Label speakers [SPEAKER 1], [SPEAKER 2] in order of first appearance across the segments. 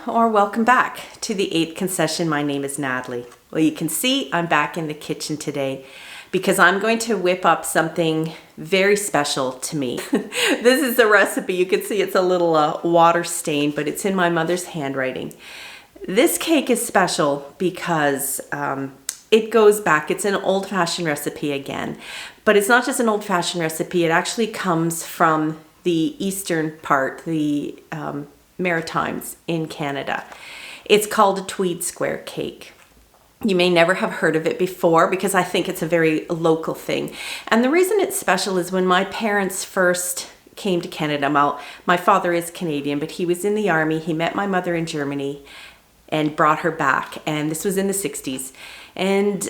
[SPEAKER 1] or welcome back to the 8th concession. My name is Natalie. Well, you can see I'm back in the kitchen today because I'm going to whip up something very special to me. This is the recipe. You can see it's a little water stain, but it's in my mother's handwriting. This cake is special because it goes back. It's an old-fashioned recipe again, but it's not just an old-fashioned recipe. It actually comes from the eastern part, the Maritimes in Canada. It's called a Tweed square cake. You may never have heard of it before because I think it's a very local thing. And the reason it's special is when my parents first came to Canada, my father is Canadian, but he was in the army. He met my mother in Germany and brought her back. And this was in the 60s. And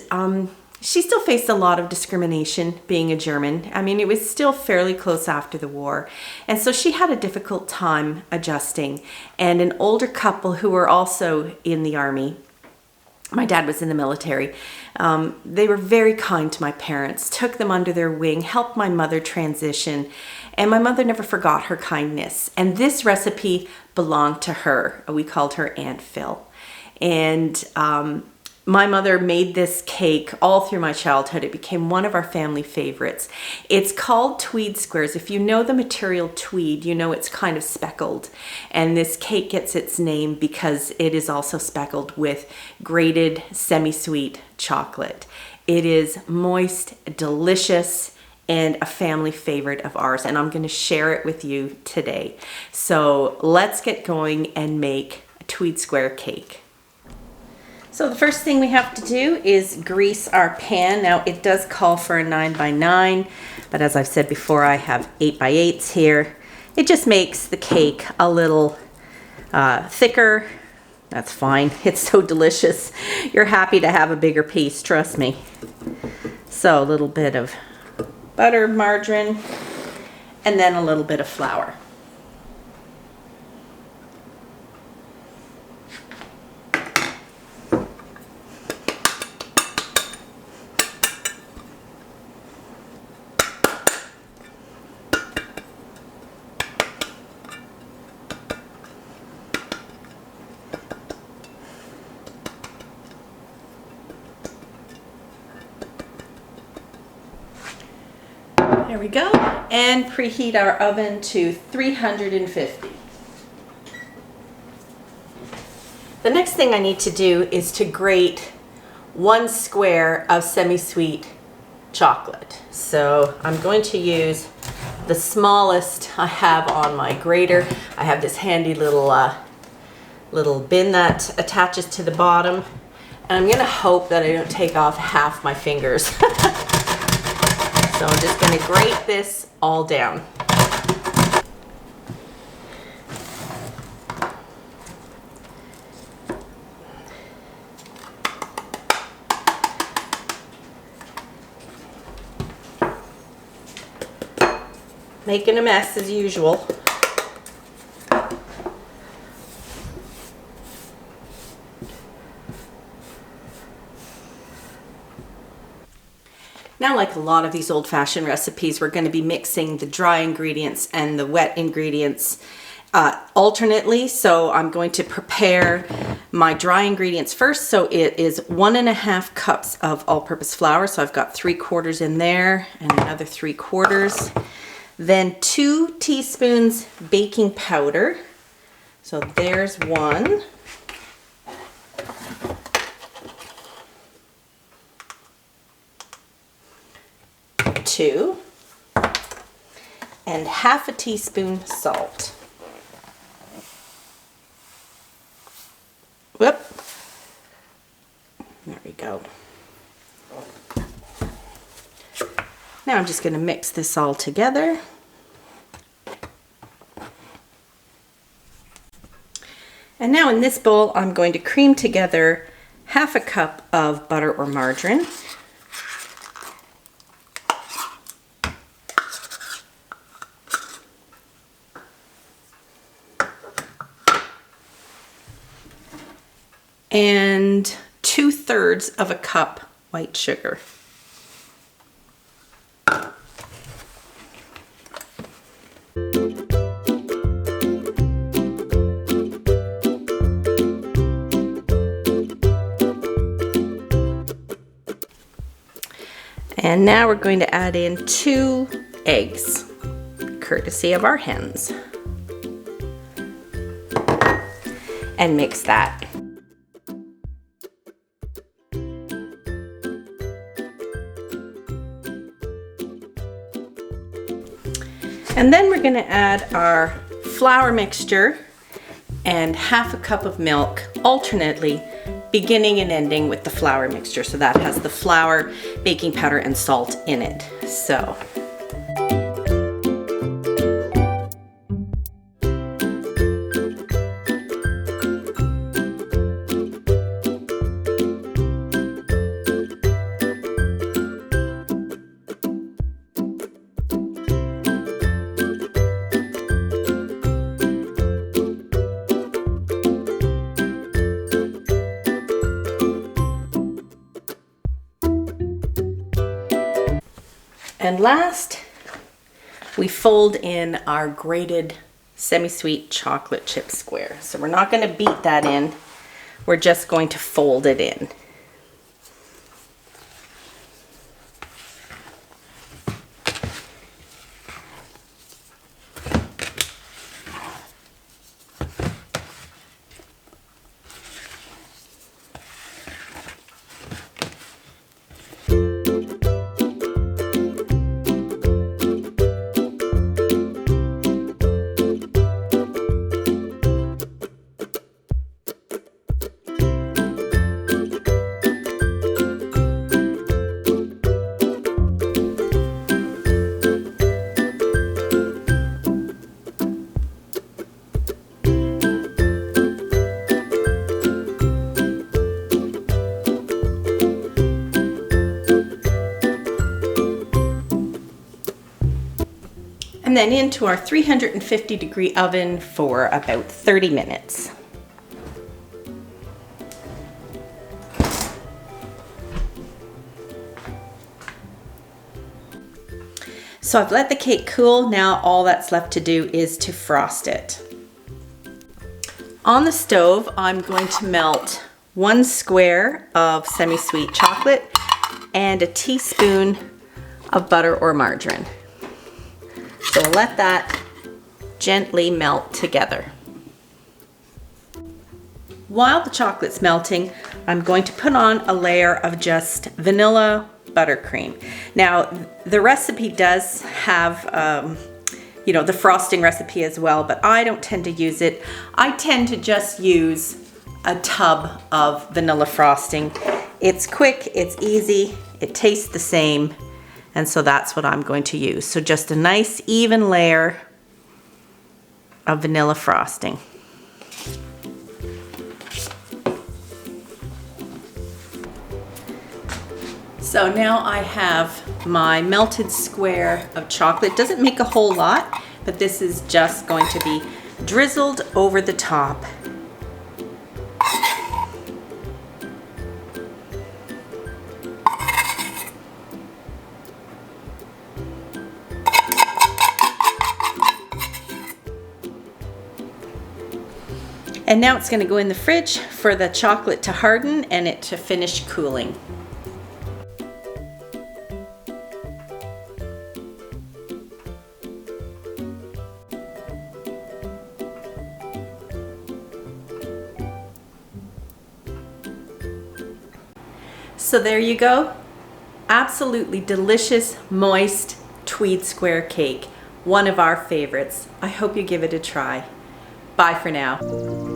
[SPEAKER 1] she still faced a lot of discrimination being a German. I mean, it was still fairly close after the war. And so she had a difficult time adjusting. And an older couple who were also in the army, my dad was in the military, they were very kind to my parents, took them under their wing, helped my mother transition. And my mother never forgot her kindness. And this recipe belonged to her. We called her Aunt Phil. And my mother made this cake all through my childhood. It became one of our family favorites. It's called Tweed squares. If you know the material tweed, you know it's kind of speckled. And this cake gets its name because it is also speckled with grated semi-sweet chocolate. It is moist, delicious, and a family favorite of ours. And I'm going to share it with you today. So let's get going and make a Tweed square cake. So the first thing we have to do is grease our pan. Now it does call for a 9x9, but as I've said before, I have 8x8s here. It just makes the cake a little thicker. That's fine. It's so delicious. You're happy to have a bigger piece, trust me. So a little bit of butter, margarine, and then a little bit of flour. There we go, and preheat our oven to 350. The next thing I need to do is to grate 1 square of semi-sweet chocolate. So I'm going to use the smallest I have on my grater. I have this handy little bin that attaches to the bottom, and I'm gonna hope that I don't take off half my fingers. So I'm just going to grate this all down. Making a mess as usual. Now, like a lot of these old-fashioned recipes, we're going to be mixing the dry ingredients and the wet ingredients alternately. So I'm going to prepare my dry ingredients first. So it is 1.5 cups of all-purpose flour. So I've got 3/4 in there and another 3/4. Then 2 teaspoons baking powder. So there's 1. 2, and 1/2 teaspoon salt. Whoop. There we go. Now I'm just going to mix this all together. And now in this bowl, I'm going to cream together 1/2 cup of butter or margarine. And 2/3 of a cup white sugar. And now we're going to add in 2 eggs, courtesy of our hens. And mix that. And then we're going to add our flour mixture and 1/2 cup of milk alternately, beginning and ending with the flour mixture. So that has the flour, baking powder, and salt in it. So. And last, we fold in our grated semi-sweet chocolate chip square. So we're not going to beat that in, we're just going to fold it in. And then into our 350-degree oven for about 30 minutes. So I've let the cake cool. Now all that's left to do is to frost it. On the stove, I'm going to melt 1 square of semi-sweet chocolate and a teaspoon of butter or margarine. So let that gently melt together. While the chocolate's melting, I'm going to put on a layer of just vanilla buttercream. Now, the recipe does have, the frosting recipe as well, but I don't tend to use it. I tend to just use a tub of vanilla frosting. It's quick, it's easy, it tastes the same. And so that's what I'm going to use. So just a nice even layer of vanilla frosting. So now I have my melted square of chocolate. Doesn't make a whole lot, but this is just going to be drizzled over the top. And now it's going to go in the fridge for the chocolate to harden and it to finish cooling. So there you go. Absolutely delicious, moist Tweed square cake. One of our favorites. I hope you give it a try. Bye for now.